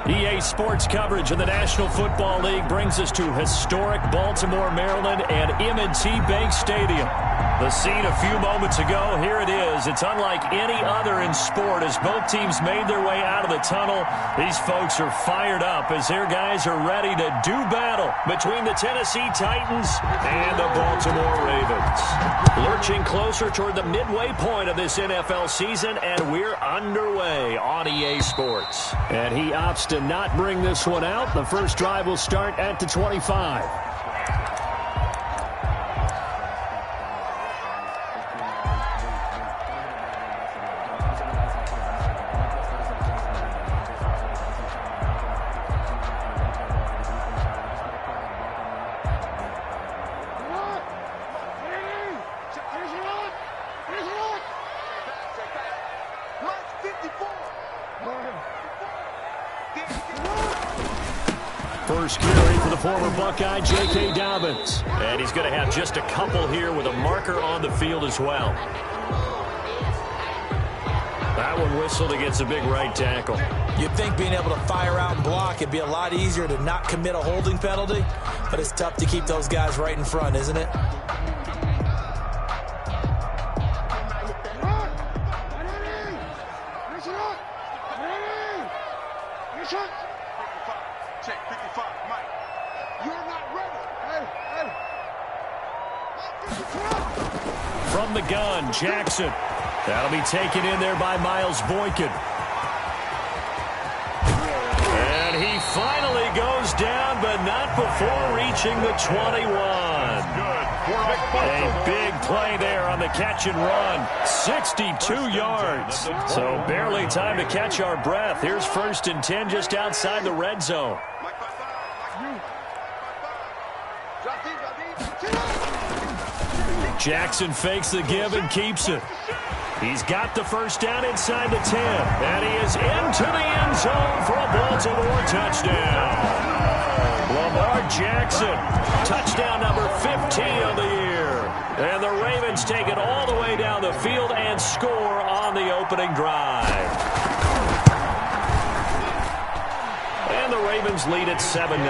EA Sports coverage of the National Football League brings us to historic Baltimore, Maryland, and M&T Bank Stadium. The scene a few moments ago, here it is. It's unlike any other in sport as both teams made their way out of the tunnel. These folks are fired up as their guys are ready to do battle between the Tennessee Titans and the Baltimore Ravens. Lurching closer toward the midway point of this NFL season, and we're underway on EA Sports. And he opts to not bring this one out. The first drive will start at the 25. First carry for the former Buckeye, J.K. Dobbins. And he's going to have just a couple here with a marker on the field as well. That one whistled against a big right tackle. You'd think being able to fire out and block, it'd be a lot easier to not commit a holding penalty, but it's tough to keep those guys right in front, isn't it? From the gun, Jackson. That'll be taken in there by Miles Boykin. And he finally goes down, but not before reaching the 21. A big play there on the catch and run. 62 yards. So barely time to catch our breath. Here's 1st and 10 just outside the red zone. Jackson fakes the give and keeps it. He's got the first down inside the 10. And he is into the end zone for a Baltimore touchdown. Lamar Jackson, touchdown number 15 of the year. And the Ravens take it all the way down the field and score on the opening drive. And the Ravens lead at 7-0.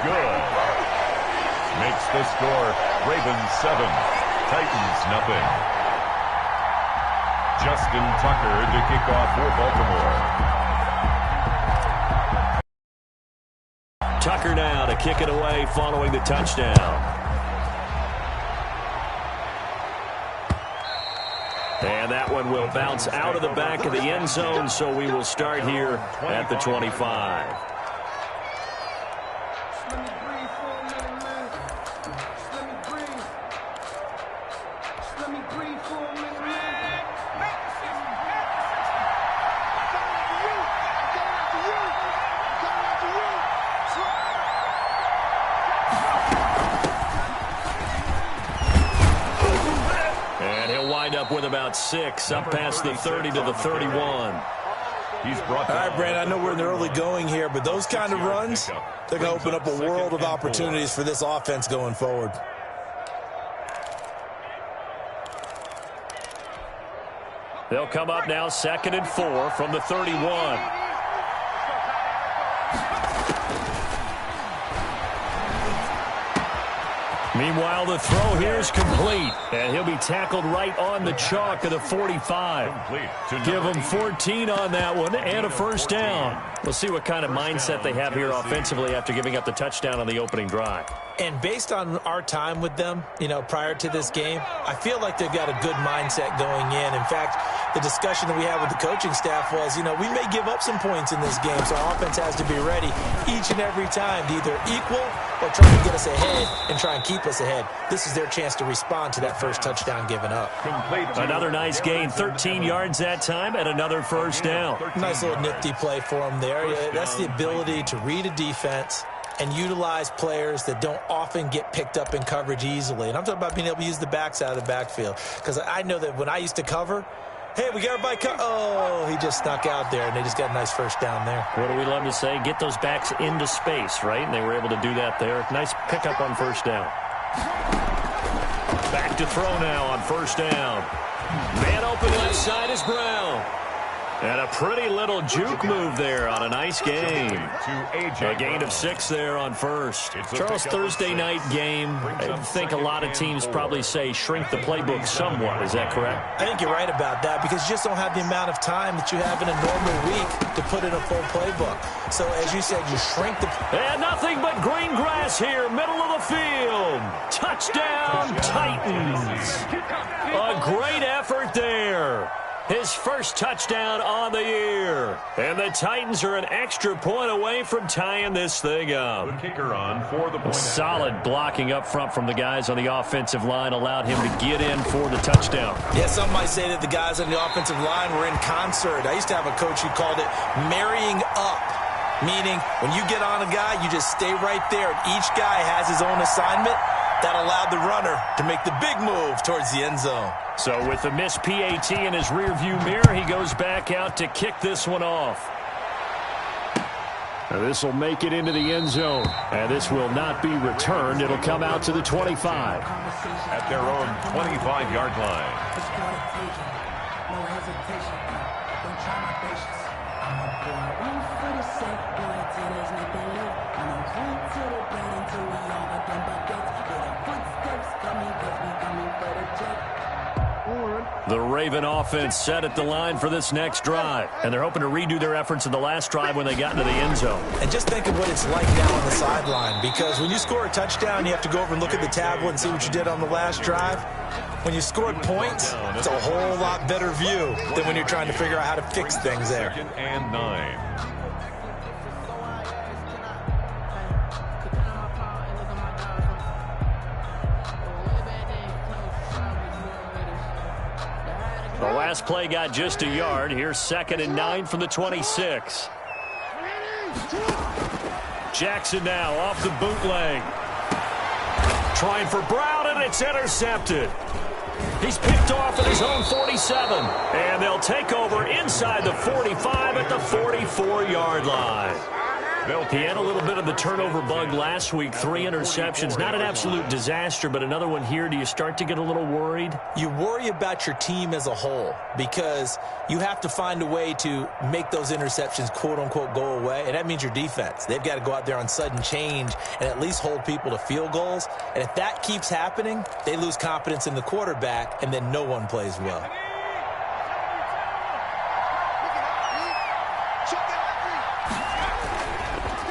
Good. Makes the score Ravens 7, Titans 0. Justin Tucker to kick off for Baltimore. Tucker now to kick it away following the touchdown. And that one will bounce out of the back of the end zone, so we will start here at the 25. With about 6, up past the 30 to the 31. He's brought all right, Brandon, I know we're in the early going here, but those kind of runs, they're going to open up a world of opportunities for this offense going forward. They'll come up now 2nd and 4 from the 31. Meanwhile, the throw here is complete, and he'll be tackled right on the chalk of the 45. Give him 14 on that one and a first down. We'll see what kind of mindset they have here offensively after giving up the touchdown on the opening drive. And based on our time with them, prior to this game, I feel like they've got a good mindset going in. In fact, the discussion that we had with the coaching staff was, we may give up some points in this game, so our offense has to be ready each and every time to either equal or try to get us ahead and try and keep us ahead. This is their chance to respond to that first touchdown given up. Another nice gain, 13 yards that time, and another first down. Nice little nifty play for them there. That's the ability to read a defense and utilize players that don't often get picked up in coverage easily. And I'm talking about being able to use the backs out of the backfield. Because I know that when I used to cover, hey, we got everybody oh, he just snuck out there, and they just got a nice first down there. What do we love to say? Get those backs into space, right? And they were able to do that there. Nice pickup on first down. Back to throw now on first down. Man open left side is Brown. And a pretty little juke move there on a nice gain. A gain of 6 there on first. Charles, Thursday night game, I think a lot of teams probably say shrink the playbook somewhat. Is that correct? I think you're right about that because you just don't have the amount of time that you have in a normal week to put in a full playbook. So, as you said, you shrink the... And nothing but green grass here, middle of the field. Touchdown, Titans. A great effort there. His first touchdown on the year. And the Titans are an extra point away from tying this thing up. The kicker on for the point. Solid blocking up front from the guys on the offensive line allowed him to get in for the touchdown. Yeah, some might say that the guys on the offensive line were in concert. I used to have a coach who called it marrying up, meaning when you get on a guy, you just stay right there. And each guy has his own assignment. That allowed the runner to make the big move towards the end zone. So with the missed PAT in his rearview mirror, he goes back out to kick this one off. This will make it into the end zone, and this will not be returned. It'll come out to the 25. At their own 25-yard line. No hesitation. Don't try my patience. I'm a boy. One for the sake, boy, till there's nothing left. I'm a clean to the bread until we all but them buckets. With the footsteps coming, cause we coming for the check. The Raven offense set at the line for this next drive, and they're hoping to redo their efforts in the last drive when they got into the end zone. And just think of what it's like now on the sideline, because when you score a touchdown, you have to go over and look at the tablet and see what you did on the last drive. When you scored points, it's a whole lot better view than when you're trying to figure out how to fix things there. 2nd and 9. The last play got just a yard. Here's 2nd and 9 from the 26. Jackson now off the bootleg. Trying for Brown, and it's intercepted. He's picked off at his own 47. And they'll take over inside the 45 at the 44-yard line. He had a little bit of the turnover bug last week, 3 interceptions. Not an absolute disaster, but another one here. Do you start to get a little worried? You worry about your team as a whole because you have to find a way to make those interceptions, quote-unquote, go away, and that means your defense. They've got to go out there on sudden change and at least hold people to field goals, and if that keeps happening, they lose confidence in the quarterback, and then no one plays well.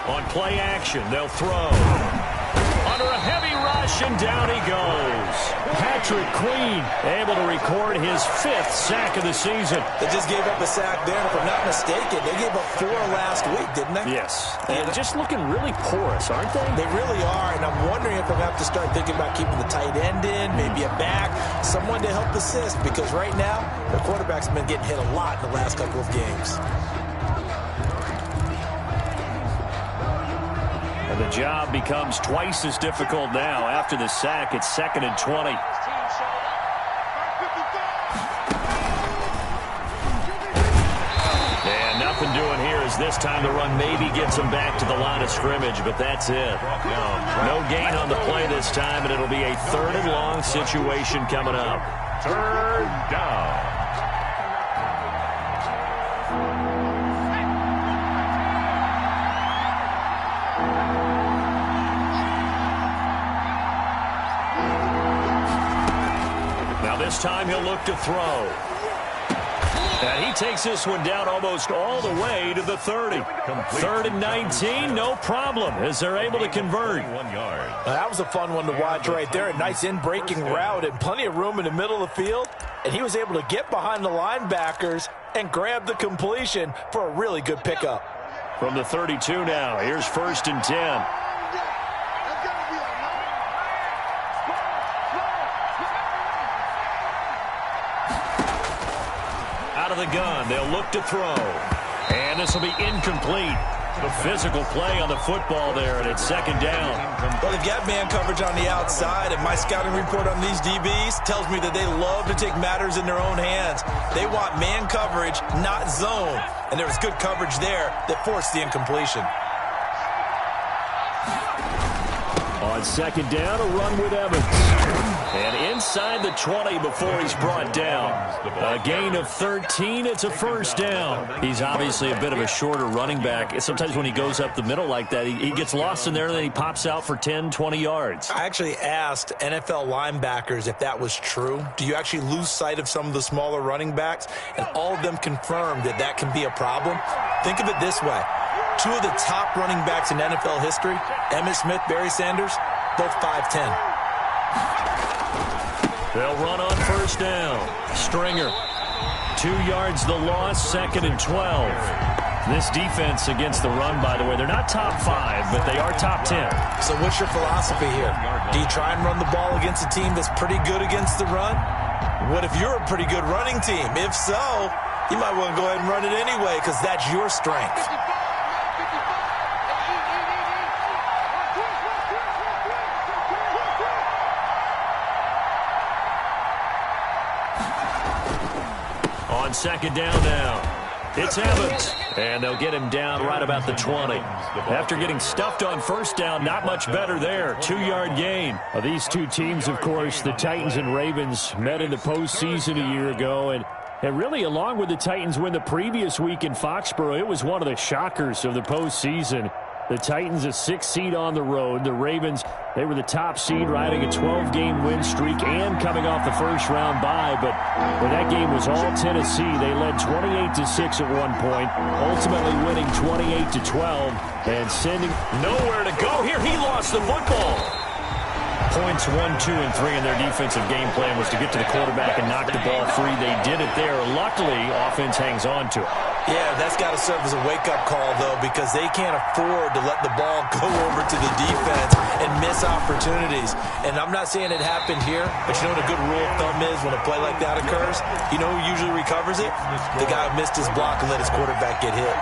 On play action, they'll throw. Under a heavy rush, and down he goes. Patrick Queen able to record his 5th sack of the season. They just gave up a sack there, and if I'm not mistaken, they gave up 4 last week, didn't they? Yes. And just looking really porous, aren't they? They really are, and I'm wondering if I'm going to have to start thinking about keeping the tight end in, maybe a back, someone to help assist, because right now, the quarterback's been getting hit a lot in the last couple of games. And the job becomes twice as difficult now. After the sack, it's 2nd and 20. And nothing doing here as this time the run maybe gets them back to the line of scrimmage, but that's it. No gain on the play this time, and it'll be a 3rd and long situation coming up. 3rd down. This time he'll look to throw. And he takes this one down almost all the way to the 30. 3rd and 19, no problem, as they're able to convert. 1 yard. That was a fun one to watch right there. A nice in-breaking route and plenty of room in the middle of the field. And he was able to get behind the linebackers and grab the completion for a really good pickup. From the 32 now, here's 1st and 10. Out of the gun, they'll look to throw. And this will be incomplete. The physical play on the football there, and it's 2nd down. Well, they've got man coverage on the outside, and my scouting report on these DBs tells me that they love to take matters in their own hands. They want man coverage, not zone. And there was good coverage there that forced the incompletion. On On second down, a run with Evans. And inside the 20 before he's brought down. A gain of 13. It's a first down. He's obviously a bit of a shorter running back. Sometimes when he goes up the middle like that, he gets lost in there, and then he pops out for 10, 20 yards. I actually asked NFL linebackers if that was true. Do you actually lose sight of some of the smaller running backs? And all of them confirmed that that can be a problem. Think of it this way. Two of the top running backs in NFL history, Emmitt Smith, Barry Sanders, both 5'10". They'll run on first down. Stringer. 2 yards the loss, second and 12. This defense against the run, by the way, they're not top 5, but they are top 10. So what's your philosophy here? Do you try and run the ball against a team that's pretty good against the run? What if you're a pretty good running team? If so, you might want to go ahead and run it anyway because that's your strength. On second down now, it's Evans, and they'll get him down right about the 20. After getting stuffed on first down, not much better there. 2-yard gain. These two teams, of course, the Titans and Ravens, met in the postseason a year ago, and really, along with the Titans win the previous week in Foxborough, it was one of the shockers of the postseason. The Titans, a 6th seed on the road. The Ravens, they were the top seed, riding a 12-game win streak and coming off the first-round bye. But when that game was all Tennessee, they led 28-6 at one point, ultimately winning 28-12 and sending nowhere to go. Here, he lost the football. Points 1, 2, and 3 in their defensive game plan was to get to the quarterback and knock the ball free. They did it there. Luckily, offense hangs on to it. Yeah, that's got to serve as a wake-up call, though, because they can't afford to let the ball go over to the defense and miss opportunities. And I'm not saying it happened here, but you know what a good rule of thumb is when a play like that occurs? You know who usually recovers it? The guy who missed his block and let his quarterback get hit.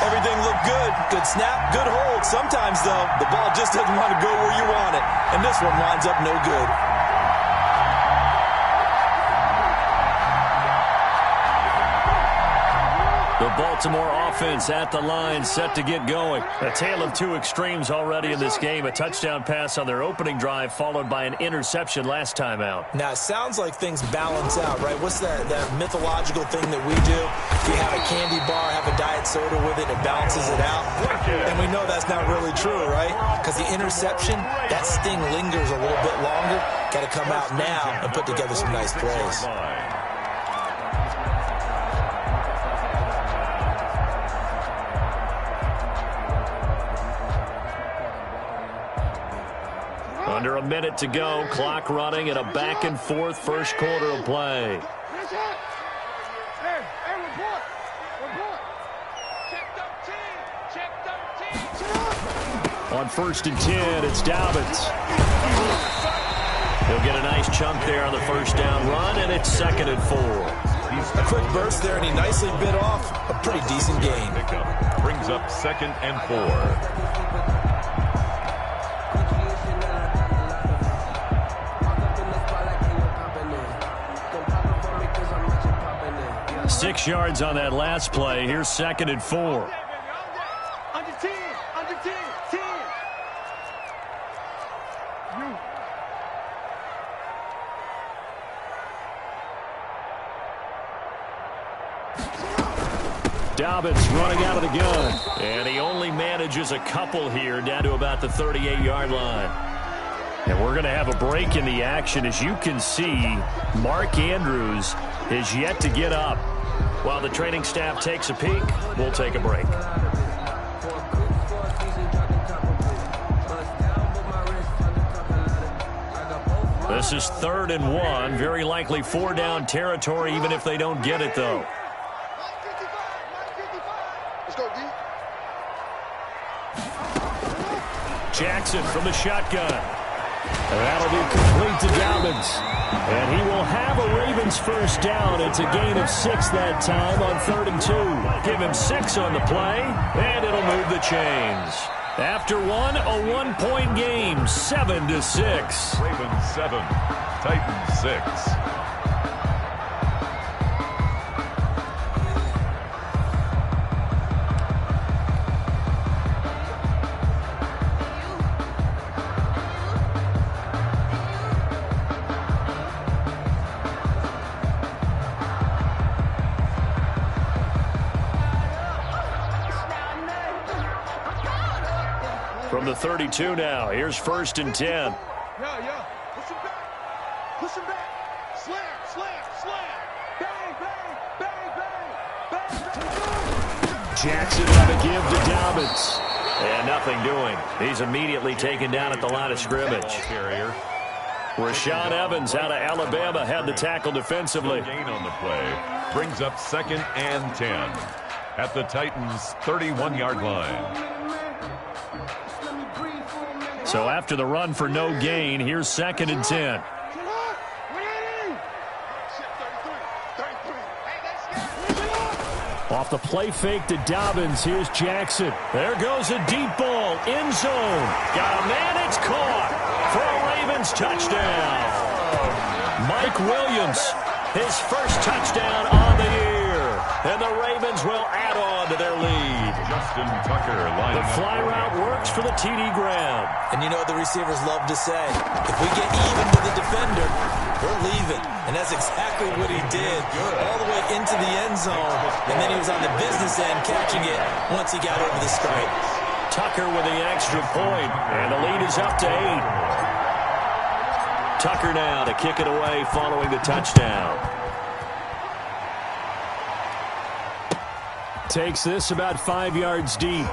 Everything looked good. Good snap, good hold. Sometimes, though, the ball just doesn't want to go where you want it. And this one winds up no good. The Baltimore offense at the line, set to get going. A tale of two extremes already in this game. A touchdown pass on their opening drive, followed by an interception last time out. Now, it sounds like things balance out, right? What's that mythological thing that we do? You have a candy bar, have a diet soda with it, it balances it out. And we know that's not really true, right? Because the interception, that sting lingers a little bit longer. Got to come out now and put together some nice plays. Under a minute to go, clock running, and a back-and-forth first quarter of play. On 1st and 10, it's Dobbins. He'll get a nice chunk there on the first down run, and it's 2nd and 4. A quick burst there, and he nicely bit off a pretty decent gain. Brings up 2nd and 4. 6 yards on that last play. Here's 2nd and 4. Under 10, under 10, 10. Dobbins running out of the gun. And he only manages a couple here, down to about the 38-yard line. And we're going to have a break in the action. As you can see, Mark Andrews is yet to get up. While the training staff takes a peek, we'll take a break. This is 3rd and 1. Very likely 4-down territory, even if they don't get it, though. Jackson from the shotgun. And that'll be complete to Dobbins. And he will have a Ravens first down. It's a gain of 6 that time on 3rd and 2. Give him 6 on the play, and it'll move the chains. After one, a 1-point game, 7-6. Ravens 7, Titans 6. From the 32 now, here's 1st and 10. Yeah. Push him back. Push him back. Slam. Bang, bang. Jackson on the give to Dobbins. And nothing doing. He's immediately taken down at the line of scrimmage. Rashaan Evans out of Alabama had the tackle defensively. Gain on the play brings up 2nd and 10 at the Titans' 31-yard line. So after the run for no gain, here's 2nd and 10. Off the play fake to Dobbins, here's Jackson. There goes a deep ball, end zone. Got a man, it's caught for a Ravens touchdown. Mike Williams, his first touchdown on the year. And the Ravens will add on to their lead. Justin Tucker lining The fly route works for the TD grab. And you know what the receivers love to say? If we get even with the defender, we're leaving. And that's exactly what he did, all the way into the end zone. And then he was on the business end catching it once he got over the stripe. Tucker with the extra point, and the lead is up to 8. Tucker now to kick it away following the touchdown. Takes this about 5 yards deep.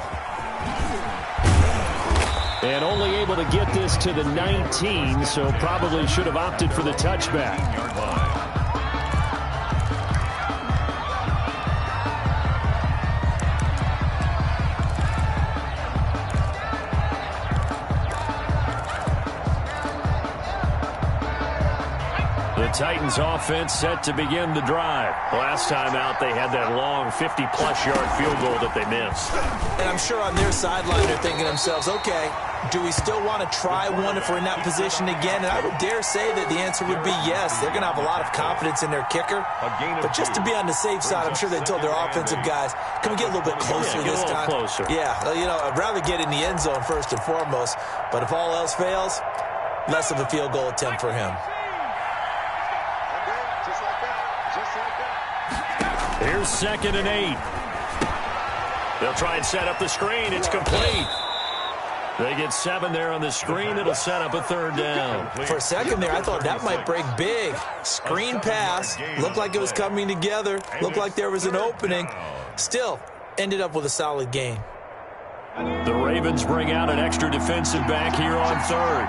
And only able to get this to the 19, so probably should have opted for the touchback. The Titans offense set to begin the drive. Last time out, they had that long 50-plus yard field goal that they missed. And I'm sure on their sideline they're thinking to themselves, okay, do we still want to try one if we're in that position again? And I would dare say that the answer would be yes. They're going to have a lot of confidence in their kicker. But just to be on the safe side, I'm sure they told their offensive guys, can we get a little bit closer this time? Closer. Yeah, I'd rather get in the end zone first and foremost. But if all else fails, less of a field goal attempt for him. Here's 2nd and 8. They'll try and set up the screen. It's complete. They get 7 there on the screen. It'll set up a 3rd down. For a second there, I thought that might break big. Screen pass. Looked like it was coming together. Looked like there was an opening. Still, ended up with a solid gain. The Ravens bring out an extra defensive back here on 3rd.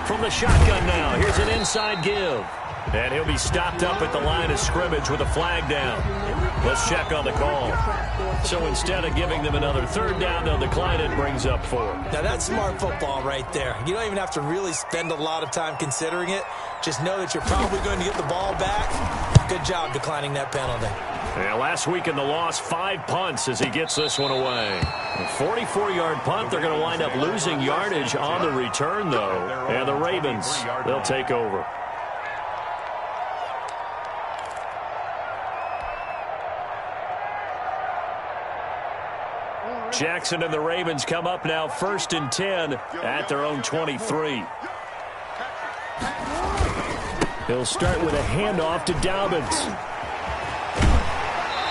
From the shotgun now, here's an inside give. And he'll be stopped up at the line of scrimmage with a flag down. Let's check on the call. So instead of giving them another 3rd down, they'll decline it, brings up 4. Now that's smart football right there. You don't even have to really spend a lot of time considering it. Just know that you're probably going to get the ball back. Good job declining that penalty. Yeah, last week in the loss, 5 punts as he gets this one away. A 44-yard punt. They're going to wind up losing yardage on the return, though. And the Ravens, they'll take over. Jackson and the Ravens come up now 1st and 10 at their own 23. He'll start with a handoff to Dobbins.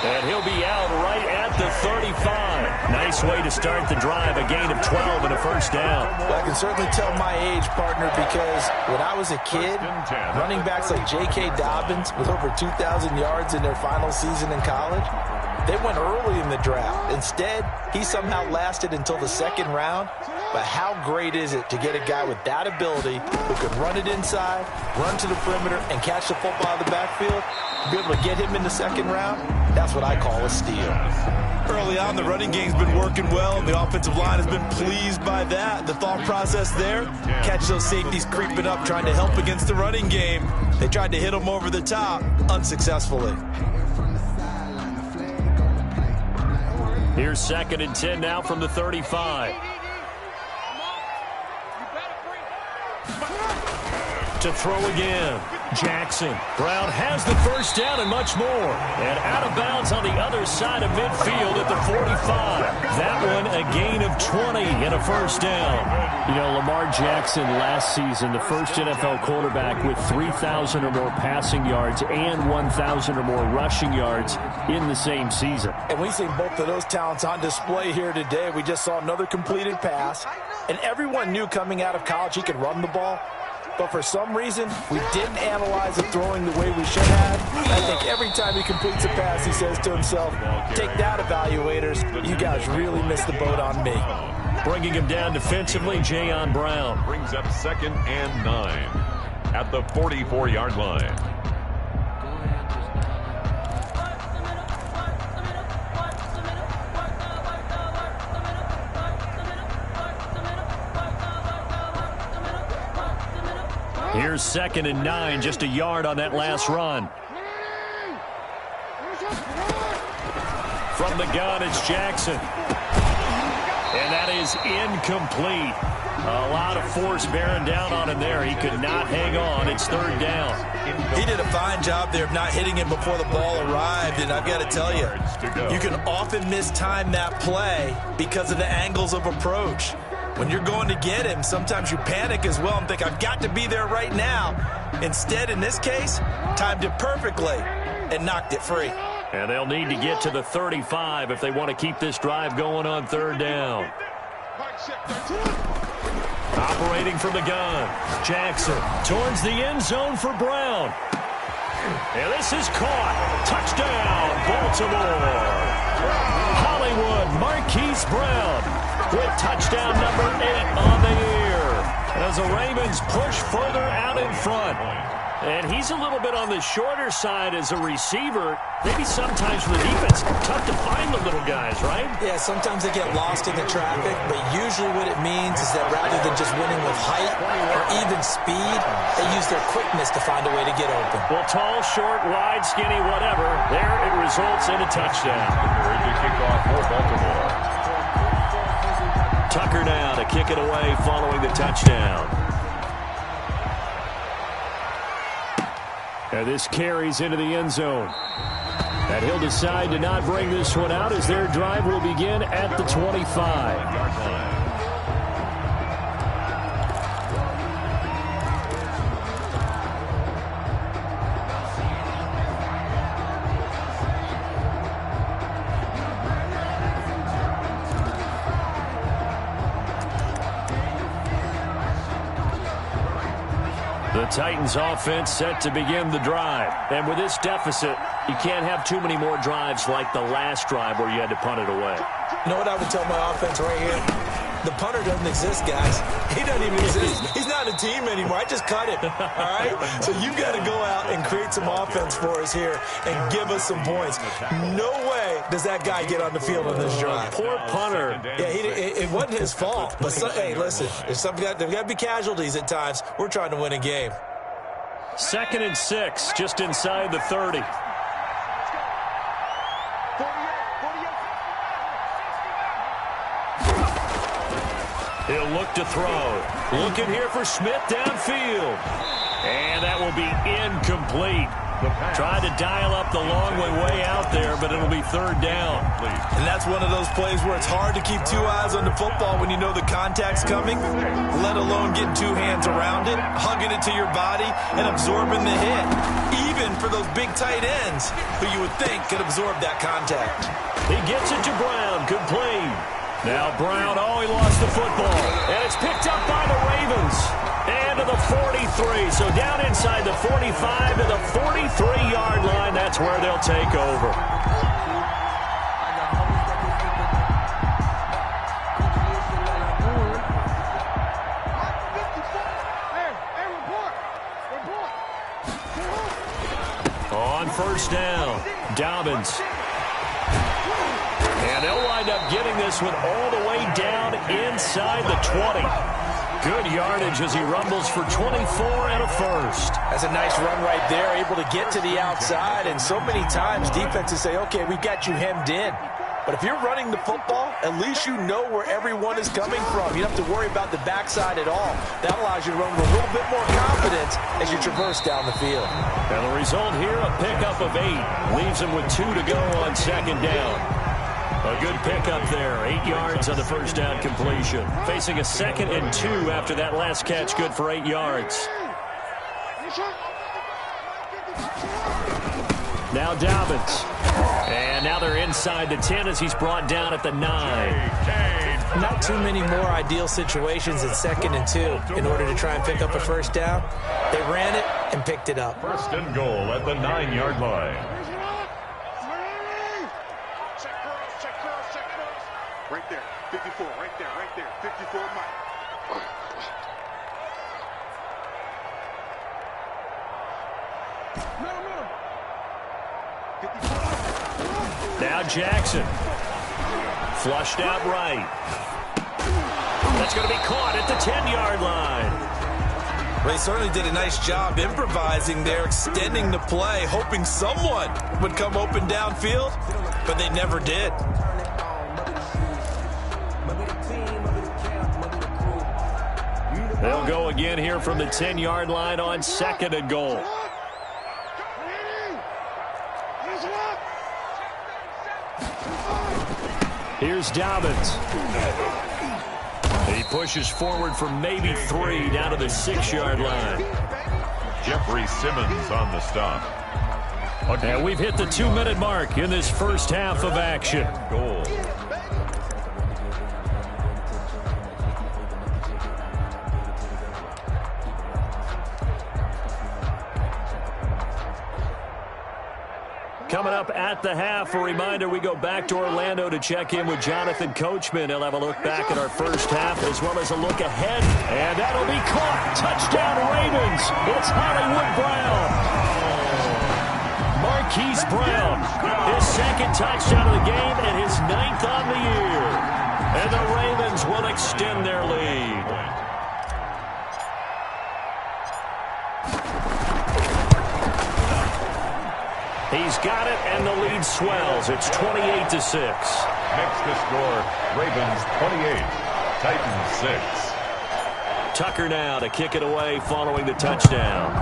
And he'll be out right at the 35. Nice way to start the drive. A gain of 12 and a 1st down. Well, I can certainly tell my age, partner, because when I was a kid, running backs like J.K. Dobbins with over 2,000 yards in their final season in college, they went early in the draft. Instead, he somehow lasted until the 2nd round. But how great is it to get a guy with that ability who can run it inside, run to the perimeter, and catch the football out of the backfield? To be able to get him in the 2nd round, that's what I call a steal. Early on, the running game's been working well, and the offensive line has been pleased by that. The thought process there, catch those safeties creeping up, trying to help against the running game. They tried to hit him over the top, unsuccessfully. Here's 2nd and 10 now from the 35. To throw again. Jackson. Brown has the first down and much more. And out of bounds on the other side of midfield at the 45. That one a gain of 20 and a first down. You know, Lamar Jackson last season, the first NFL quarterback with 3,000 or more passing yards and 1,000 or more rushing yards in the same season. And we've seen both of those talents on display here today. We just saw another completed pass. And everyone knew coming out of college he could run the ball. But for some reason, we didn't analyze the throwing the way we should have. I think every time he completes a pass, he says to himself, take that, evaluators. You guys really missed the boat on me. Bringing him down defensively, Jayon Brown. Brings up 2nd and 9 at the 44-yard line. Here's 2nd and 9, just a yard on that last run. From the gun, it's Jackson. And that is incomplete. A lot of force bearing down on him there. He could not hang on. It's 3rd down. He did a fine job there of not hitting him before the ball arrived. And I've got to tell you, you can often mistime that play because of the angles of approach. When you're going to get him, sometimes you panic as well and think, I've got to be there right now. Instead, in this case, timed it perfectly and knocked it free. And they'll need to get to the 35 if they want to keep this drive going on 3rd down. Operating from the gun, Jackson towards the end zone for Brown. And this is caught. Touchdown, Baltimore. Hollywood Marquise Brown with touchdown number 8 on the year as the Ravens push further out in front. And he's a little bit on the shorter side as a receiver. Maybe sometimes for the defense, tough to find the little guys, right? Yeah, sometimes they get lost in the traffic, but usually what it means is that rather than just winning with height or even speed, they use their quickness to find a way to get open. Well, tall, short, wide, skinny, whatever, there it results in a touchdown. Kickoff for Baltimore. Tucker now to kick it away following the touchdown. And this carries into the end zone. And he'll decide to not bring this one out as their drive will begin at the 25-yard line. The Titans offense set to begin the drive. And with this deficit, you can't have too many more drives like the last drive where you had to punt it away. You know what I would tell my offense right here? The punter doesn't exist, guys. He doesn't even exist. He's not a team anymore. I just cut him, all right? So you've got to go out and create some offense for us here and give us some points. No way does that guy get on the field on this drive. Poor punter. Yeah, it wasn't his fault. But, hey, listen, there's got to be casualties at times. We're trying to win a game. 2nd and 6, just inside the 30. He'll look to throw. Looking here for Smith downfield. And that will be incomplete. Tried to dial up the long way out there, but it'll be 3rd down. And that's one of those plays where it's hard to keep 2 eyes on the football when you know the contact's coming, let alone getting 2 hands around it, hugging it to your body, and absorbing the hit. Even for those big tight ends who you would think could absorb that contact. He gets it to Brown, complete. Now Brown, he lost the football. And it's picked up by the Ravens. And to the 43. So down inside the 45 to the 43-yard line. That's where they'll take over. On 1st down, Dobbins. And they'll wind up getting this one all the way down inside the 20. Good yardage as he rumbles for 24 and a first. That's a nice run right there, able to get to the outside. And so many times defenses say, okay, we've got you hemmed in. But if you're running the football, at least you know where everyone is coming from. You don't have to worry about the backside at all. That allows you to run with a little bit more confidence as you traverse down the field. And the result here, a pickup of 8. Leaves him with 2 to go on second down. A good pickup there. 8 yards on the first down completion. Facing a 2nd and 2 after that last catch, good for 8 yards. Now Dobbins. And now they're inside the 10 as he's brought down at the 9. Not too many more ideal situations in 2nd and 2 in order to try and pick up a first down. They ran it and picked it up. First and goal at the 9-yard line. Right there, 54, right there, 54, Mike. Now Jackson. Flushed out right. That's going to be caught at the 10-yard line. They certainly did a nice job improvising there, extending the play, hoping someone would come open downfield, but they never did. They'll go again here from the 10-yard line on 2nd and goal. Here's Dobbins. He pushes forward for maybe 3 down to the 6-yard line. Jeffrey Simmons on the stop. And we've hit the 2-minute mark in this first half of action. Goal. Coming up at the half, a reminder, we go back to Orlando to check in with Jonathan Coachman. He'll have a look back at our first half as well as a look ahead. And that'll be caught. Touchdown Ravens. It's Hollywood Brown. Marquise Brown. His 2nd touchdown of the game and his 9th on the year. And the Ravens will extend their lead. He's got it, and the lead swells. It's 28-6. Next to score, Ravens 28, Titans 6. Tucker now to kick it away following the touchdown.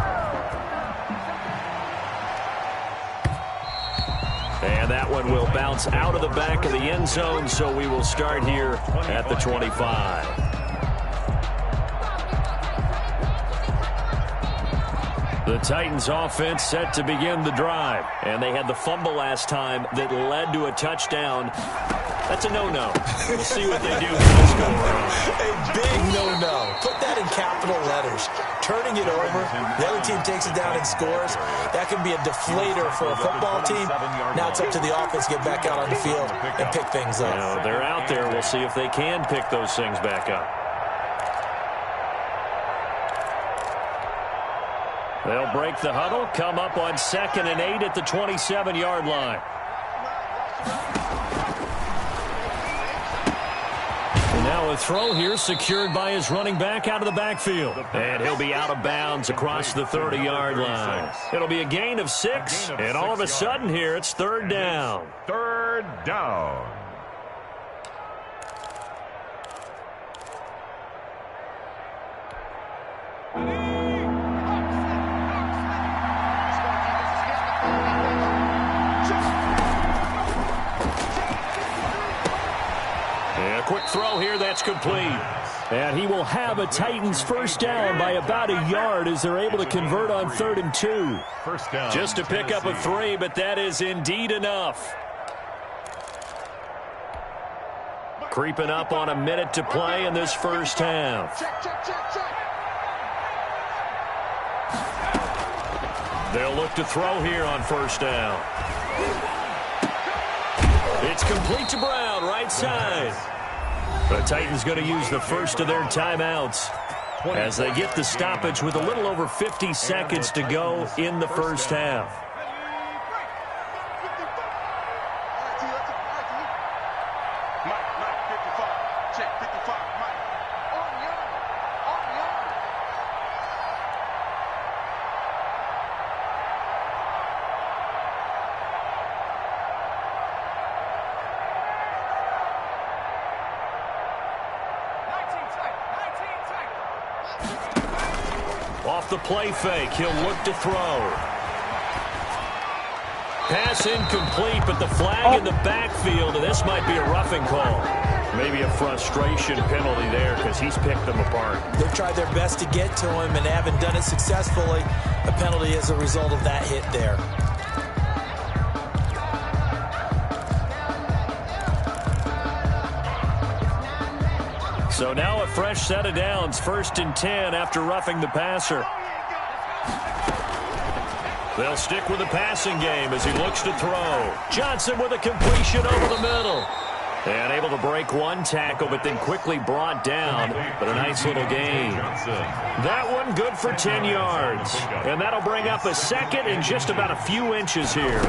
And that one will bounce out of the back of the end zone, so we will start here at the 25. The Titans offense set to begin the drive. And they had the fumble last time that led to a touchdown. That's a no-no. We'll see what they do with this score. A big no-no. Put that in capital letters. Turning it over, the other team takes it down and scores. That can be a deflator for a football team. Now it's up to the offense to get back out on the field and pick things up. You know, they're out there. We'll see if they can pick those things back up. They'll break the huddle, come up on 2nd and 8 at the 27-yard line. And now a throw here secured by his running back out of the backfield. And he'll be out of bounds across the 30-yard line. It'll be a gain of 6, and all of a sudden here it's 3rd down. 3rd down. Quick throw here, that's complete. And he will have a Titans first down by about a yard as they're able to convert on 3rd and 2. First down. Just to pick up a 3, but that is indeed enough. Creeping up on a minute to play in this first half. They'll look to throw here on first down. It's complete to Brown, right side. The Titans going to use the first of their timeouts as they get the stoppage with a little over 50 seconds to go in the first half. Off the play fake, he'll look to throw. Pass incomplete, but the flag in the backfield, and this might be a roughing call. Maybe a frustration penalty there because he's picked them apart. They've tried their best to get to him and haven't done it successfully. A penalty as a result of that hit there. So now a fresh set of downs, 1st and 10 after roughing the passer. They'll stick with the passing game as he looks to throw. Johnson with a completion over the middle. And able to break one tackle, but then quickly brought down. But a nice little gain. That one good for 10 yards. And that'll bring up a second and just about a few inches here.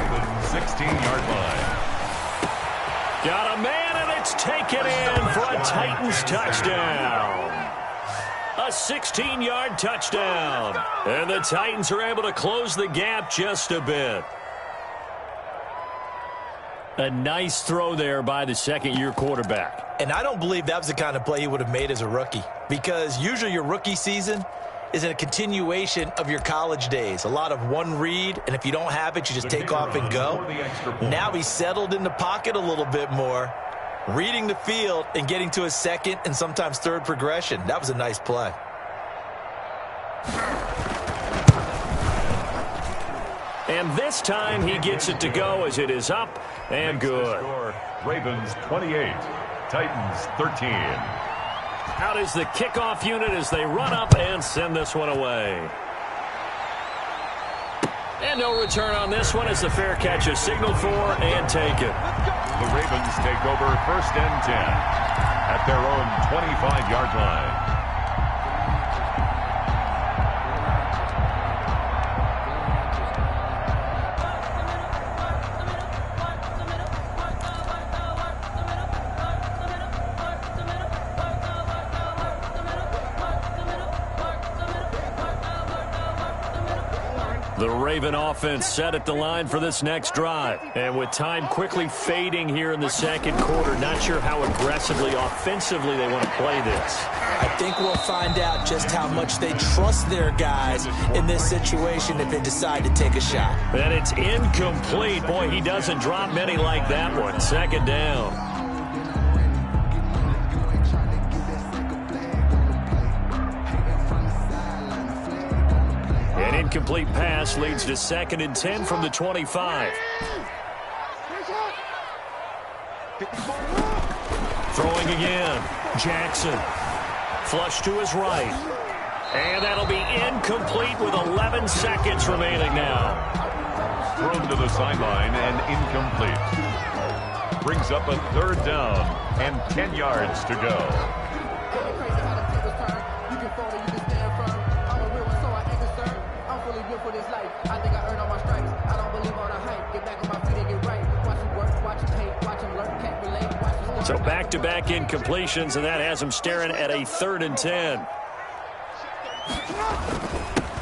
16-yard line. Got a man, and it's taken in for a Titans touchdown. A 16-yard touchdown. And the Titans are able to close the gap just a bit. A nice throw there by the second-year quarterback. And I don't believe that was the kind of play he would have made as a rookie, because usually your rookie season is a continuation of your college days. A lot of one read, and if you don't have it, you just take off and go. Now he's settled in the pocket a little bit more, reading the field and getting to a second and sometimes third progression. That was a nice play. And this time he gets it to go as it is up and good. Ravens 28, Titans 13. Out is the kickoff unit as they run up and send this one away. And no return on this one as the fair catch is signaled for and taken. The Ravens take over 1st and 10 at their own 25-yard line. The Raven offense set at the line for this next drive. And with time quickly fading here in the second quarter, not sure how aggressively, offensively they want to play this. I think we'll find out just how much they trust their guys in this situation if they decide to take a shot. And it's incomplete. Boy, he doesn't drop many like that one. 2nd down. An incomplete pass leads to 2nd and 10 from the 25. Throwing again. Jackson. Flush to his right. And that'll be incomplete with 11 seconds remaining now. Thrown to the sideline and incomplete. Brings up a 3rd down and 10 yards to go. So back-to-back incompletions, and that has him staring at a 3rd and 10.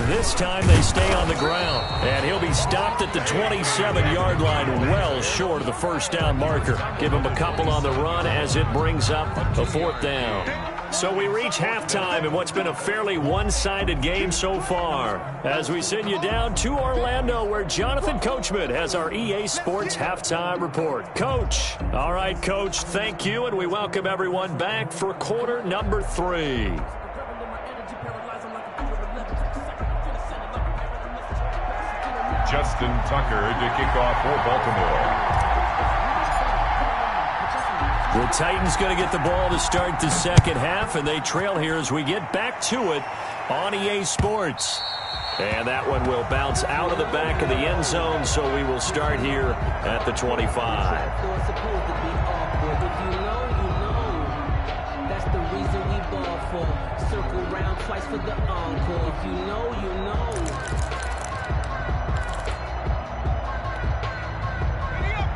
This time they stay on the ground, and he'll be stopped at the 27-yard line, well short of the 1st down marker. Give him a couple on the run as it brings up a 4th down. So we reach halftime in what's been a fairly one-sided game so far, as we send you down to Orlando, where Jonathan Coachman has our EA Sports Halftime Report. Coach. All right, Coach, thank you, and we welcome everyone back for quarter number 3. Justin Tucker to kick off for Baltimore. The Titans going to get the ball to start the second half, and they trail here as we get back to it on EA Sports. And that one will bounce out of the back of the end zone, so we will start here at the 25. That's the reason we ball for. Circle round twice for the encore. If you know, you know.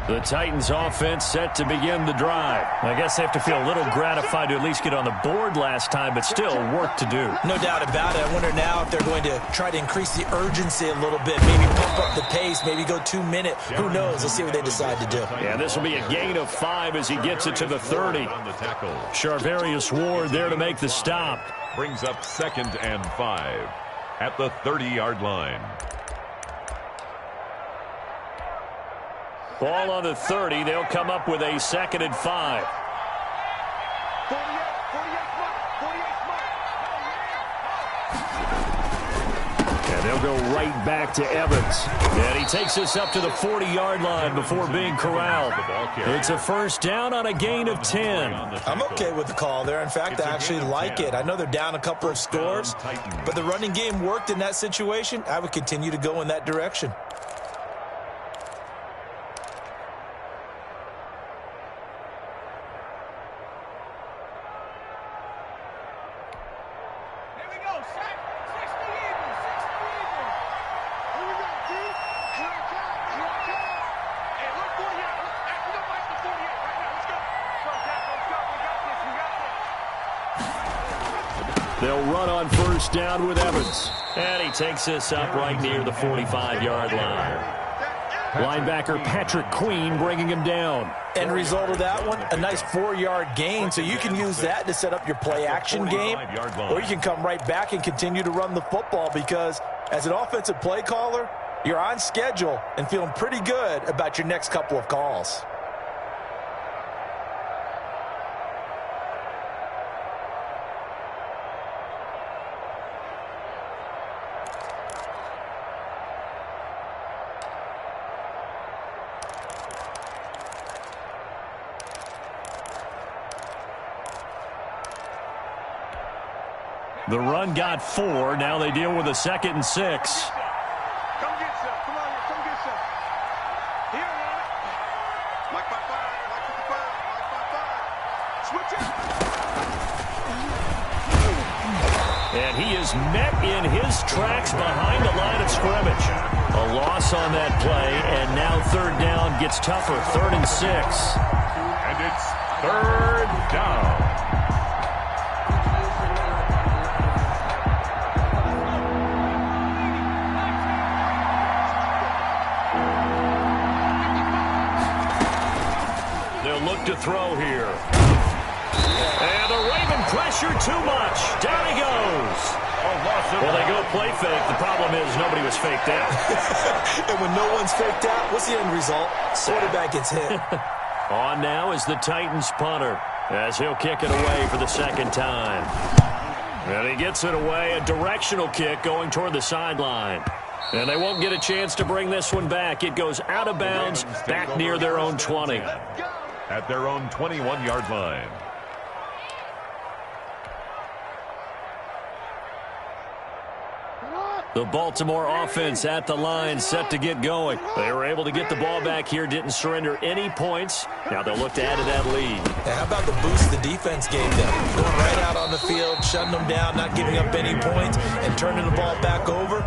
The Titans offense set to begin the drive. I guess they have to feel a little gratified to at least get on the board last time, but still work to do. No doubt about it. I wonder now if they're going to try to increase the urgency a little bit, maybe pump up the pace, maybe go 2 minute. Who knows? Let's see what they decide to do. Yeah, this will be a gain of 5 as he gets it to the 30. Charvarius Ward there to make the stop. Brings up 2nd and 5. at the 30-yard line. Ball on the 30. They'll come up with a 2nd and 5. 48 And they'll go right back to Evans. And he takes us up to the 40-yard line before being corralled. It's a first down on a gain of 10. I'm okay with the call there. In fact, I actually like it. I know they're down a couple of scores, but the running game worked in that situation. I would continue to go in that direction. They'll run on first down with Evans. And he takes us up right near the 45-yard line. Linebacker Patrick Queen bringing him down. End result of that one, a nice 4-yard gain. So you can use that to set up your play-action game, or you can come right back and continue to run the football because as an offensive play caller, you're on schedule and feeling pretty good about your next couple of calls. The run got 4. Now they deal with a 2nd and 6. Come get some. Come on here. Come get some. Here, man. Like by 5. Like 55. Like by 5. Switch it. And he is met in his tracks behind the line of scrimmage. A loss on that play, and now 3rd down gets tougher. 3rd and 6. And it's 3rd down. Look to throw here. And the Raven pressure too much. Down he goes. Well, they go play fake. The problem is nobody was faked out. And when no one's faked out, what's the end result? Quarterback gets hit. On now is the Titans punter as he'll kick it away for the 2nd time. And he gets it away. A directional kick going toward the sideline. And they won't get a chance to bring this one back. It goes out of bounds back near their own 20. At their own 21-yard line. The Baltimore offense at the line, set to get going. They were able to get the ball back here, didn't surrender any points. Now they'll look to add to that lead. Now, how about the boost the defense gave them? Going right out on the field, shutting them down, not giving up any points, and turning the ball back over.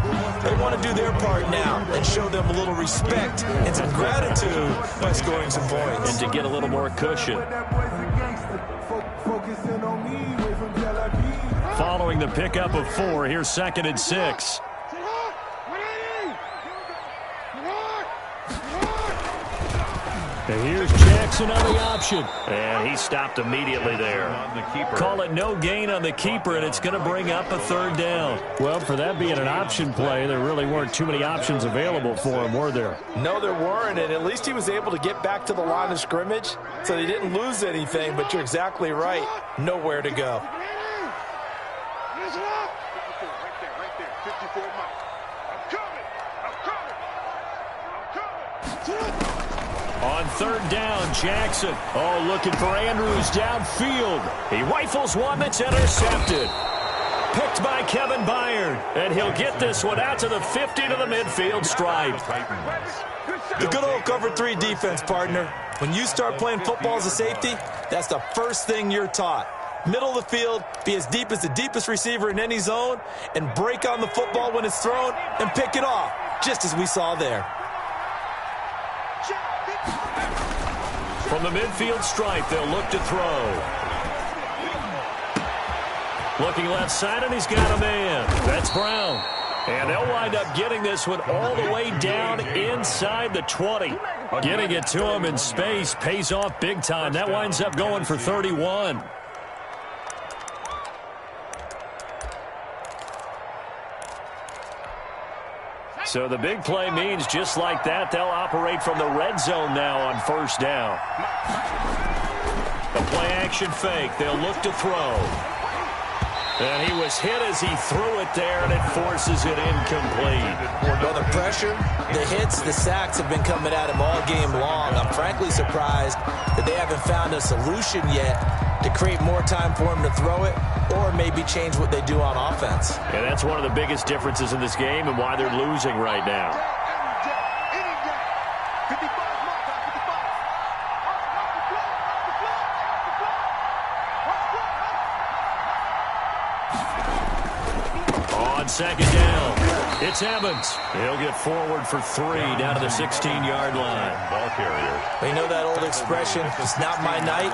They want to do their part now and show them a little respect and some gratitude by scoring some points. And to get a little more cushion. Following the pickup of 4, here's 2nd and 6. And here's Jackson on the option. And he stopped immediately there. Call it no gain on the keeper, and it's going to bring up a 3rd down. Well, for that being an option play, there really weren't too many options available for him, were there? No, there weren't, and at least he was able to get back to the line of scrimmage, so he didn't lose anything, but you're exactly right. Nowhere to go. Right there. 54 miles. I'm coming. On 3rd down, Jackson. Oh, looking for Andrews downfield. He rifles one that's intercepted. Picked by Kevin Byard. And he'll get this one out to the 50 to the midfield stripe. The good old cover 3 defense, partner. When you start playing football as a safety, that's the first thing you're taught. Middle of the field, be as deep as the deepest receiver in any zone, and break on the football when it's thrown and pick it off, just as we saw there. From the midfield stripe, they'll look to throw. Looking left side, and he's got a man. That's Brown. And they'll wind up getting this one all the way down inside the 20. Getting it to him in space pays off big time. That winds up going for 31. So the big play means just like that, they'll operate from the red zone now on first down. The play action fake. They'll look to throw. And he was hit as he threw it there, and it forces it incomplete. Well, the pressure, the hits, the sacks have been coming at him all game long. I'm frankly surprised that they haven't found a solution yet to create more time for him to throw it or maybe change what they do on offense. Yeah, that's one of the biggest differences in this game and why they're losing right now. On second down, it's Evans. He'll get forward for 3 down to the 16-yard line. Ball carrier. You know that old expression, it's not my night?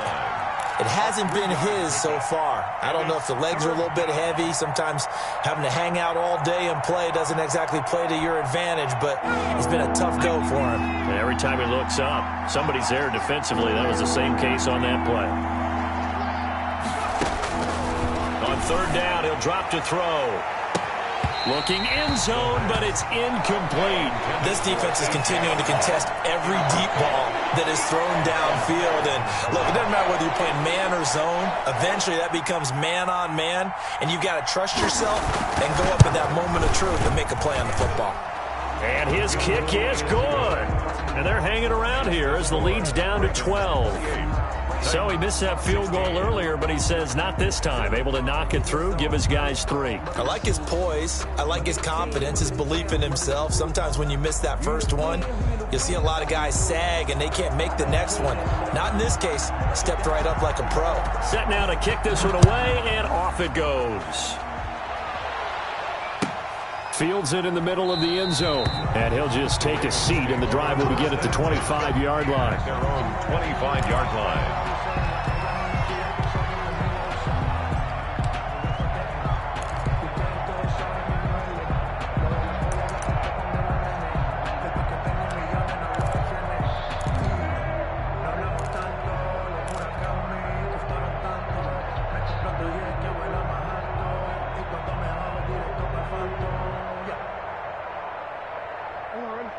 It hasn't been his so far. I don't know if the legs are a little bit heavy. Sometimes having to hang out all day and play doesn't exactly play to your advantage, but it's been a tough go for him. And every time he looks up, somebody's there defensively. That was the same case on that play. On third down, he'll drop to throw. Looking end zone, but it's incomplete. This defense is continuing to contest every deep ball that is thrown downfield. And look, it doesn't matter whether you're playing man or zone. Eventually, that becomes man on man, and you've got to trust yourself and go up at that moment of truth and make a play on the football. And his kick is good. And they're hanging around here as the lead's down to 12. So he missed that field goal earlier, but he says not this time. Able to knock it through, give his guys 3. I like his poise. I like his confidence, his belief in himself. Sometimes when you miss that first one, you'll see a lot of guys sag and they can't make the next one. Not in this case. Stepped right up like a pro. Set now to kick this one away, and off it goes. Fields it in the middle of the end zone. And he'll just take a seat, and the drive will begin at the 25-yard line. Their own 25-yard line.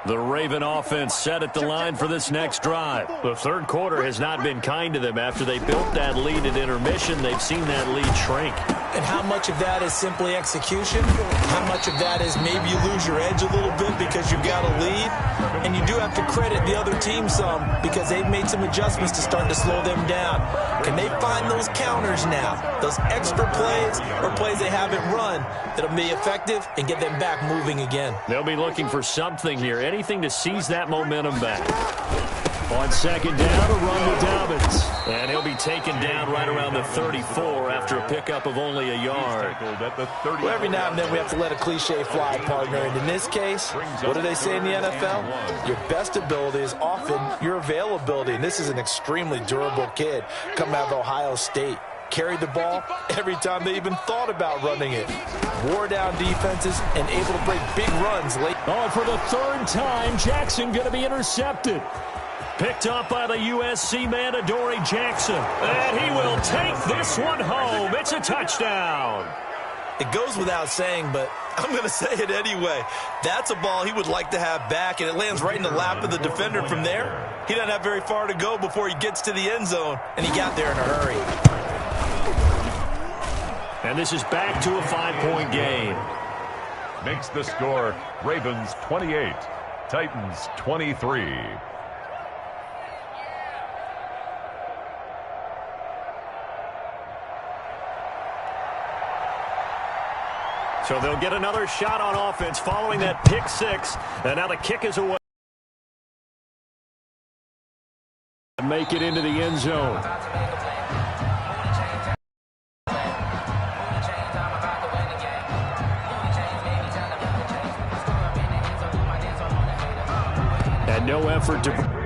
The Raven offense set at the line for this next drive. The third quarter has not been kind to them. After they built that lead at intermission, they've seen that lead shrink. And how much of that is simply execution? How much of that is maybe you lose your edge a little bit because you've got a lead? And you do have to credit the other team some because they've made some adjustments to start to slow them down. Can they find those counters now, those extra plays or plays they haven't run that'll be effective and get them back moving again? They'll be looking for something here, anything to seize that momentum back. On second down, a run with Dobbins. And he'll be taken down right around the 34 after a pickup of only a yard. Well, every now and then we have to let a cliche fly, partner. And in this case, what do they say in the NFL? Your best ability is often your availability. And this is an extremely durable kid coming out of Ohio State. Carried the ball every time they even thought about running it. Wore down defenses and able to break big runs late. Oh, for the third time, Jackson going to be intercepted. Picked up by the USC man, Adoree Jackson. And he will take this one home. It's a touchdown. It goes without saying, but I'm going to say it anyway. That's a ball he would like to have back, and it lands right in the lap of the defender from there. He doesn't have very far to go before he gets to the end zone, and he got there in a hurry. And this is back to a 5-point game. Makes the score Ravens 28, Titans 23. So they'll get another shot on offense following that pick six. And now the kick is away. Make it into the end zone. And no effort to...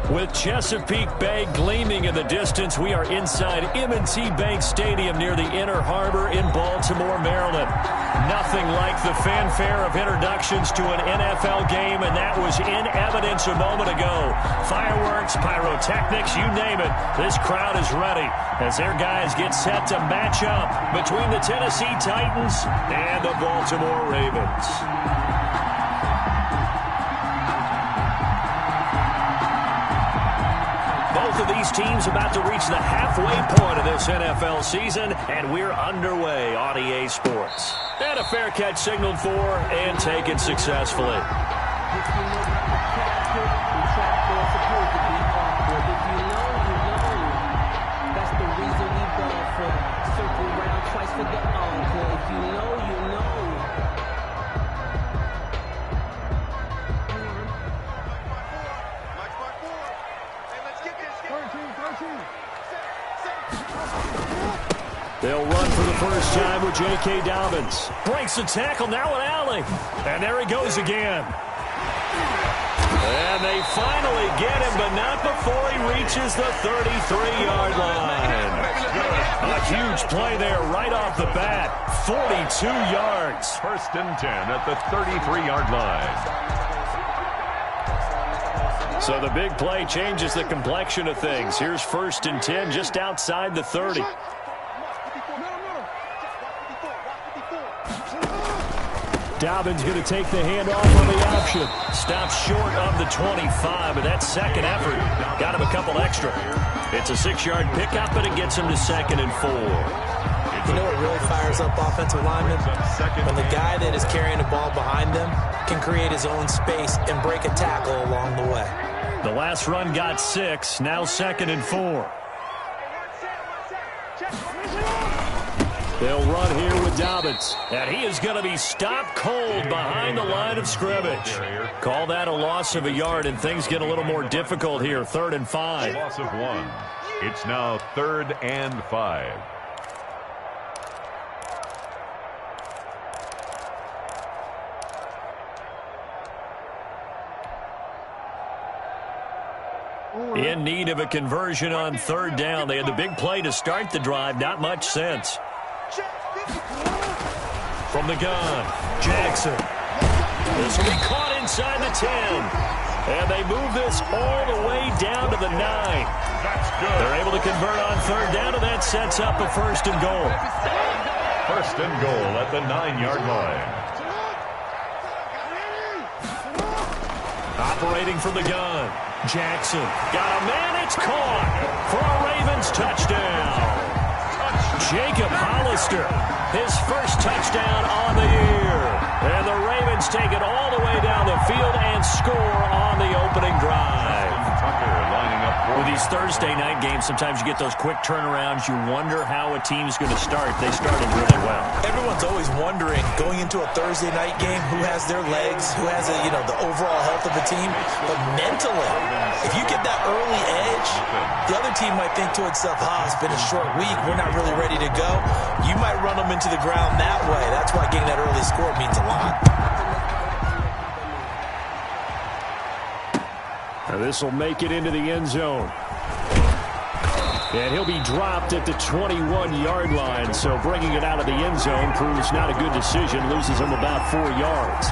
With Chesapeake Bay gleaming in the distance, we are inside M&T Bank Stadium near the Inner Harbor in Baltimore, Maryland. Nothing like the fanfare of introductions to an NFL game, and that was in evidence a moment ago. Fireworks, pyrotechnics, you name it. This crowd is ready as their guys get set to match up between the Tennessee Titans and the Baltimore Ravens. Both of these teams about to reach the halfway point of this NFL season, and we're underway on EA Sports. And a fair catch signaled for and taken successfully. That's the reason we ball for. Circle round twice for the encore. If you know, you know. They'll run for the first time with J.K. Dobbins. Breaks the tackle, now an alley. And there he goes again. And they finally get him, but not before he reaches the 33-yard line. A huge play there right off the bat. 42 yards. First and 10 at the 33-yard line. So the big play changes the complexion of things. Here's first and 10 just outside the 30. Dobbins going to take the handoff on the option. Stops short of the 25, but that second effort got him a couple extra. It's a 6-yard pickup, but it gets him to 2nd and 4. You know what really fires up offensive linemen? When the guy that is carrying the ball behind them can create his own space and break a tackle along the way. The last run got 6, now 2nd and 4. They'll run here with Dobbins, and he is going to be stopped cold behind the line of scrimmage. Call that a loss of a yard, and things get a little more difficult here. 3rd and 5. Loss of 1. It's now 3rd and 5. In need of a conversion on 3rd down. They had the big play to start the drive. Not much sense. From the gun, Jackson. This will be caught inside the 10. And they move this all the way down to the 9. That's good. They're able to convert on 3rd down, and that sets up a 1st and goal. 1st and goal at the 9-yard line. Operating from the gun, Jackson. Got a man, it's caught for a Ravens touchdown. Jacob Hollister, his first touchdown on the year. And the Ravens take it all the way down the field and score on the opening drive. Tucker lining up for With these Thursday night games, sometimes you get those quick turnarounds. You wonder how a team's going to start. They started really well. Everyone's always wondering, going into a Thursday night game, who has their legs, who has the overall health of a team. But mentally, if you get that early edge, the other team might think to itself, it's been a short week, we're not really ready to go. You might run them into the ground that way. That's why getting that early score means a lot. Now this will make it into the end zone. And he'll be dropped at the 21-yard line, so bringing it out of the end zone proves not a good decision. Loses him about 4 yards.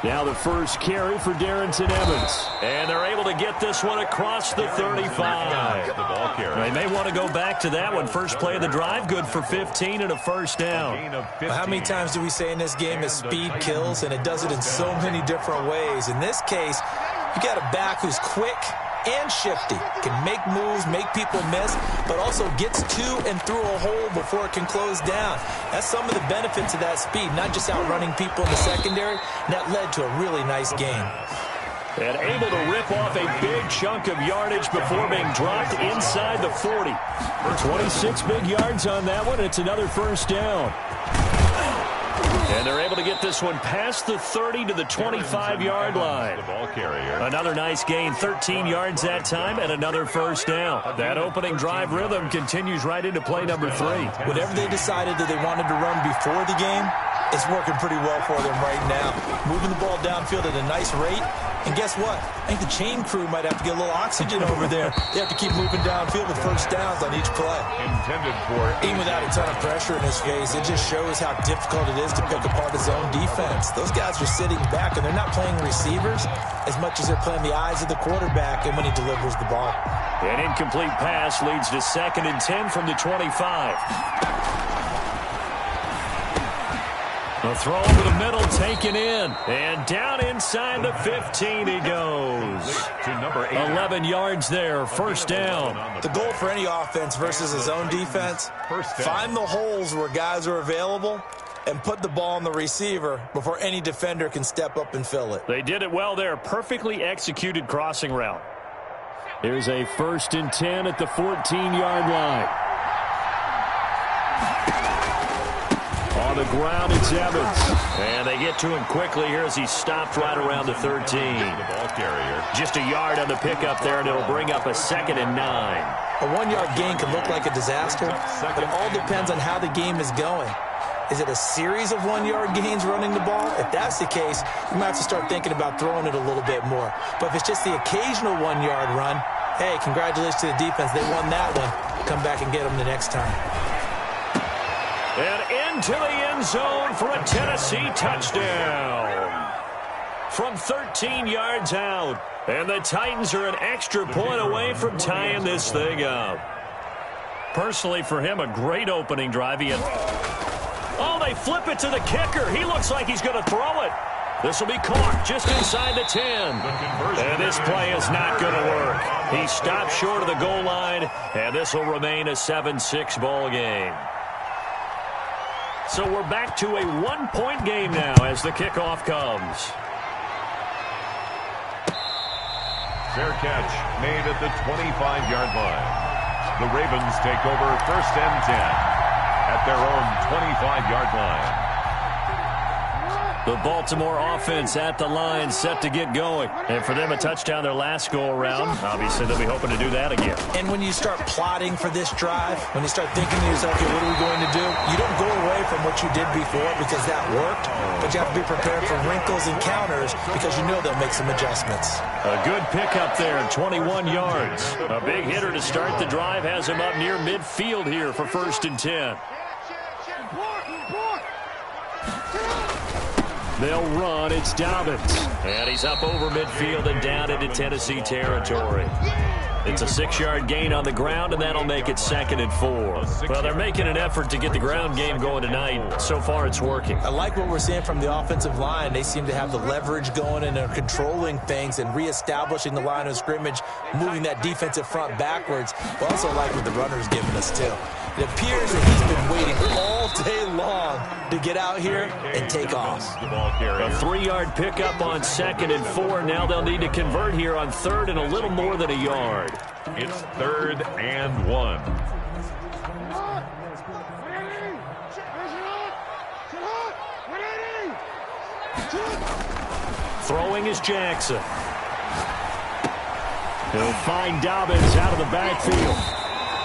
Now the first carry for Darrington Evans. And they're able to get this one across the 35. the ball carrier. They may want to go back to that one. First play of the drive, good for 15 and a first down. How many times do we say in this game that speed kills, and it does it in so many different ways? In this case, you got a back who's quick and shifty, can make moves, make people miss, but also gets to and through a hole before it can close down. That's some of the benefits of that speed, not just outrunning people in the secondary, and that led to a really nice game. And able to rip off a big chunk of yardage before being dropped inside the 40. 26 big yards on that one. It's another first down. And they're able to get this one past the 30 to the 25-yard line. The ball carrier. Another nice gain, 13 yards that time, and another first down. That opening drive rhythm continues right into play number 3. Whatever they decided that they wanted to run before the game, it's working pretty well for them right now. Moving the ball downfield at a nice rate. And guess what? I think the chain crew might have to get a little oxygen over there. They have to keep moving downfield with first downs on each play. Intended for even without a ton of pressure in his face, it just shows how difficult it is to pick apart his own defense. Those guys are sitting back, and they're not playing receivers as much as they're playing the eyes of the quarterback and when he delivers the ball. An incomplete pass leads to 2nd and 10 from the 25. The throw over the middle, taken in. And down inside the 15 he goes. To number 8. 11 yards there, first down. The goal for any offense versus his own defense, find the holes where guys are available and put the ball on the receiver before any defender can step up and fill it. They did it well there. Perfectly executed crossing route. Here's a 1st and 10 at the 14-yard line. On the ground, it's Evans. And they get to him quickly here as he stopped right around the 13. The ball carrier. Just a yard on the pickup there, and it'll bring up a 2nd and 9. A 1-yard gain can look like a disaster, but it all depends on how the game is going. Is it a series of 1-yard gains running the ball? If that's the case, you might have to start thinking about throwing it a little bit more. But if it's just the occasional 1-yard run, hey, congratulations to the defense. They won that one. Come back and get them the next time. And into the end zone for a Tennessee touchdown. From 13 yards out. And the Titans are an extra point away from tying this thing up. Personally, for him, a great opening drive. Oh, they flip it to the kicker. He looks like he's going to throw it. This will be caught just inside the 10. And this play is not going to work. He stopped short of the goal line, and this will remain a 7-6 ball game. So we're back to a 1-point game now as the kickoff comes. Fair catch made at the 25-yard line. The Ravens take over 1st and 10 at their own 25-yard line. The Baltimore offense at the line, set to get going. And for them, a touchdown their last go-around. Obviously, they'll be hoping to do that again. And when you start plotting for this drive, when you start thinking to yourself, okay, what are we going to do? You don't go away from what you did before because that worked, but you have to be prepared for wrinkles and counters because you know they'll make some adjustments. A good pickup there, 21 yards. A big hitter to start the drive has him up near midfield here for 1st and 10. They'll run. It's Dobbins. And he's up over midfield and down into Tennessee territory. It's a 6-yard gain on the ground, and that'll make it 2nd and 4. Well, they're making an effort to get the ground game going tonight. So far, it's working. I like what we're seeing from the offensive line. They seem to have the leverage going and are controlling things and reestablishing the line of scrimmage, moving that defensive front backwards. I also like what the runner's giving us, too. It appears that he's been waiting all day long to get out here and take off. A 3-yard pickup on 2nd and 4. Now they'll need to convert here on 3rd and a little more than a yard. It's 3rd and 1. Throwing is Jackson. He'll find Dobbins out of the backfield.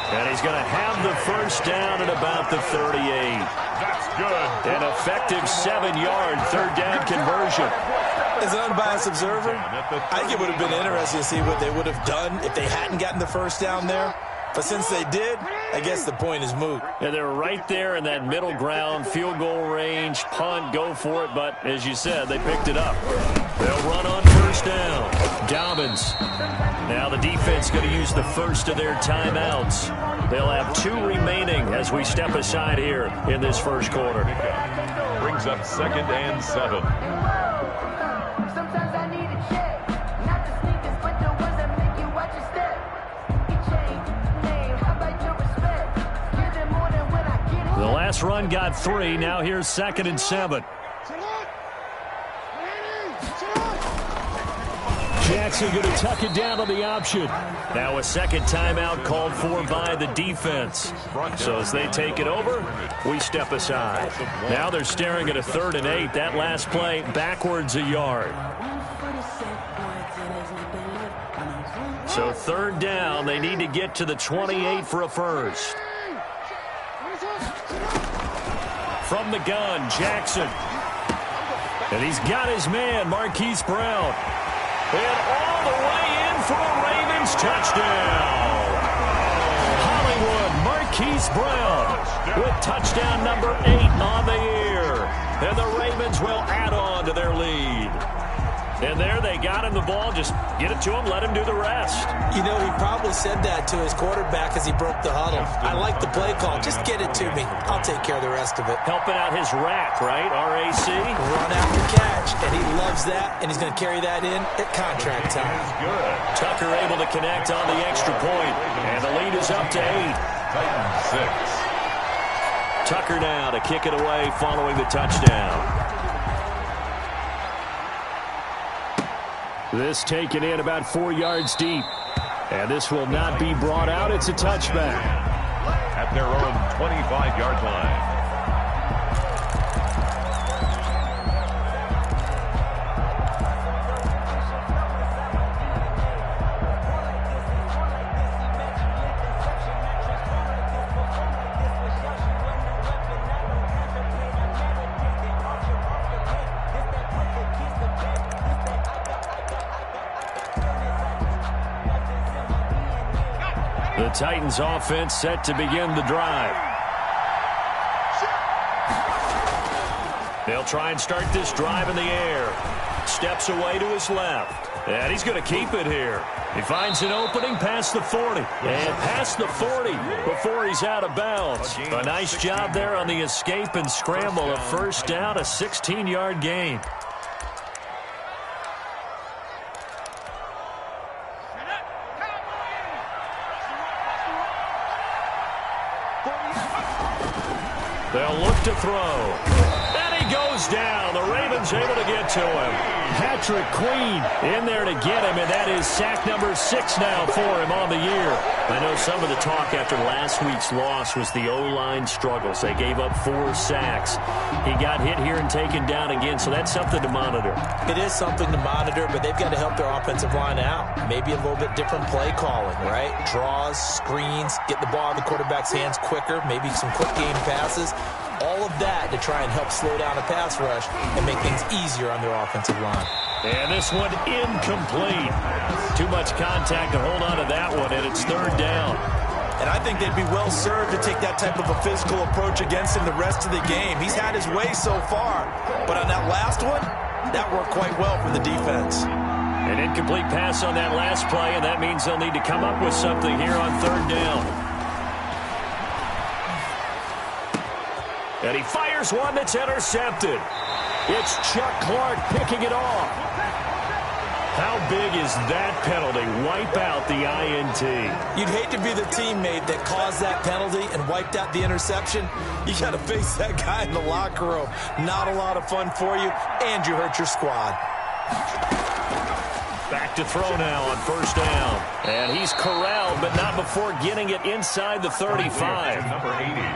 And he's going to have the first down at about the 38. That's good. An effective 7-yard 3rd down conversion. As an unbiased observer, I think it would have been interesting to see what they would have done if they hadn't gotten the first down there. But since they did, I guess the point is moot. Yeah, they're right there in that middle ground, field goal range, punt, go for it. But as you said, they picked it up. They'll run on 1st down. Dobbins. Now the defense going to use the first of their timeouts. They'll have 2 remaining as we step aside here in this first quarter. Brings up 2nd and 7. Sometimes I need a check, not the sneakers, but the ones that make you watch your step. You change name, how about your respect? Give them more than when I get it. The last run got 3. Now here's 2nd and 7. Jackson going to tuck it down on the option. Now a second timeout called for by the defense. So as they take it over, we step aside. Now they're staring at a 3rd and 8. That last play backwards a yard. So 3rd down, they need to get to the 28 for a first. From the gun, Jackson. And he's got his man, Marquise Brown. And all the way in for a Ravens touchdown. Hollywood, Marquise Brown with touchdown number 8 on the year. And the Ravens will add on to their lead. And there they got him the ball. Just get it to him, let him do the rest. You know, he probably said that to his quarterback as he broke the huddle. I like the play call. Just get it to me. I'll take care of the rest of it. Helping out his rack, right? RAC. Run after catch. And he loves that, and he's going to carry that in at contract time. Tucker able to connect on the extra point. And the lead is up to 8. Titans 6. Tucker now to kick it away following the touchdown. This taken in about 4 yards deep. And this will not be brought out. It's a touchback. At their own 25-yard line. The Titans offense set to begin the drive. They'll try and start this drive in the air. Steps away to his left. And he's going to keep it here. He finds an opening past the 40. And past the 40 before he's out of bounds. A nice job there on the escape and scramble. A first down, a 16-yard gain. They'll look to throw. And he goes down. The Ravens able to get to him. Patrick Queen in there to get him, and that is sack number 6 now for him on the year. I know some of the talk after last week's loss was the O-line struggles. They gave up 4 sacks. He got hit here and taken down again, so that's something to monitor. It is something to monitor, but they've got to help their offensive line out. Maybe a little bit different play calling, right? Draws, screens, get the ball in the quarterback's hands quicker, maybe some quick game passes. All of that to try and help slow down a pass rush and make things easier on their offensive line. And this one incomplete. Too much contact to hold on to that one, and it's 3rd down. And I think they'd be well served to take that type of a physical approach against him the rest of the game. He's had his way so far, but on that last one, that worked quite well for the defense. An incomplete pass on that last play, and that means they'll need to come up with something here on 3rd down. And he fires one that's intercepted. It's Chuck Clark picking it off. How big is that penalty? Wipe out the INT. You'd hate to be the teammate that caused that penalty and wiped out the interception. You got to face that guy in the locker room. Not a lot of fun for you, and you hurt your squad. Back to throw now on 1st down. And he's corralled, but not before getting it inside the 35.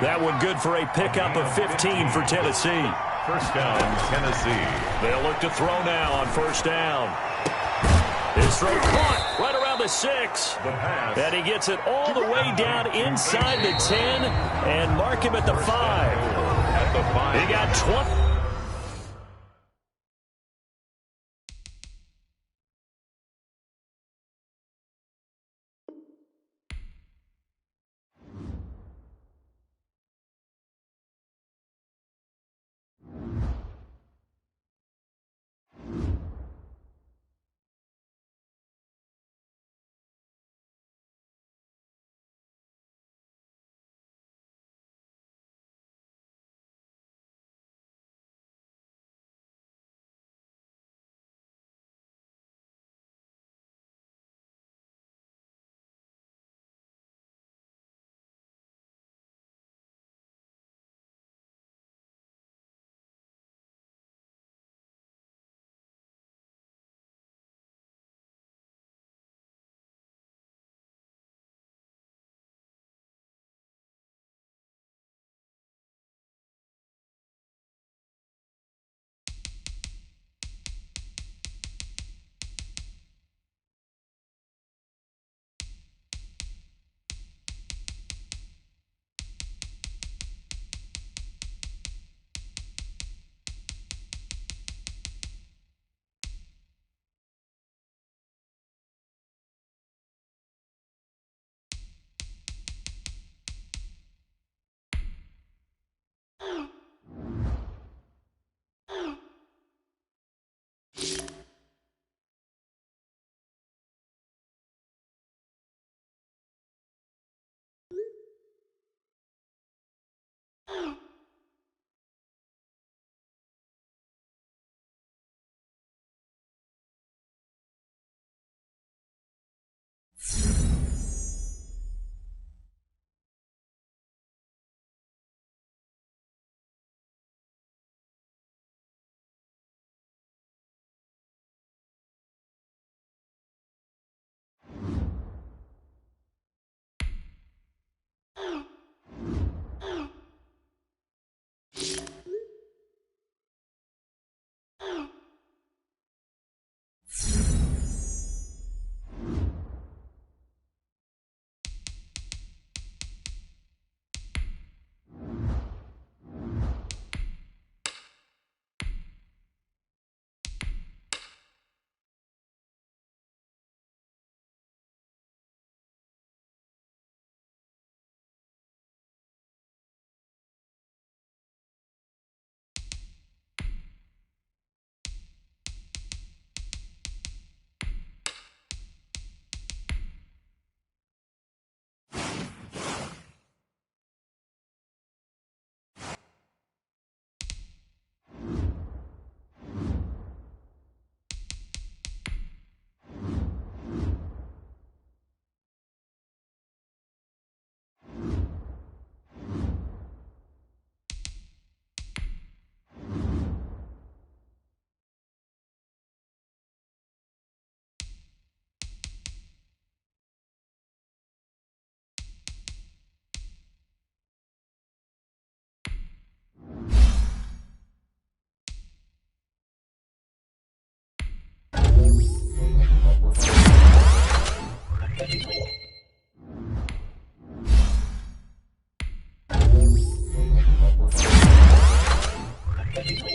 That one good for a pickup of 15 for Tennessee. First down, Tennessee. They'll look to throw now on 1st down. His throw caught right around the 6. And he gets it all the way down inside the 10 and mark him at the 5. He got 20. Thank you.